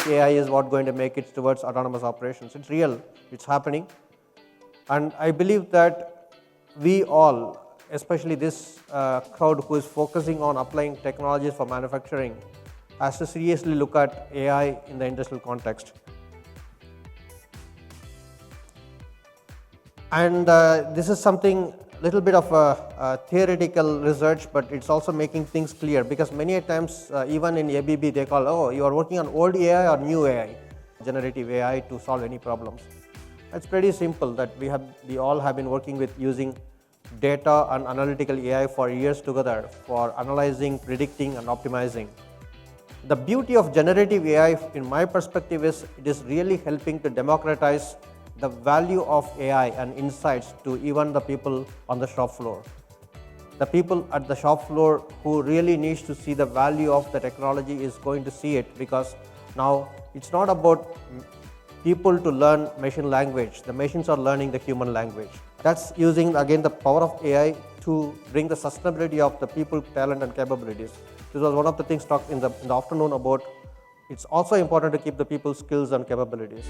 AI is what going to make it towards autonomous operations. It's real, it's happening. And I believe that we all, especially this crowd who is focusing on applying technologies for manufacturing, has to seriously look at AI in the industrial context. And this is something little bit of a theoretical research, but it's also making things clear, because many a times even in ABB they call, oh, you are working on old AI or new AI, generative AI to solve any problems. It's pretty simple that we all have been working with using data and analytical AI for years together for analyzing, predicting and optimizing. The beauty of generative AI in my perspective is it is really helping to democratize the value of AI and insights to even the people on the shop floor. The people at the shop floor who really needs to see the value of the technology is going to see it, because now it's not about people to learn machine language. The machines are learning the human language. That's using again the power of AI to bring the sustainability of the people, talent and capabilities. This was one of the things talked in the afternoon about it's also important to keep the people's skills and capabilities.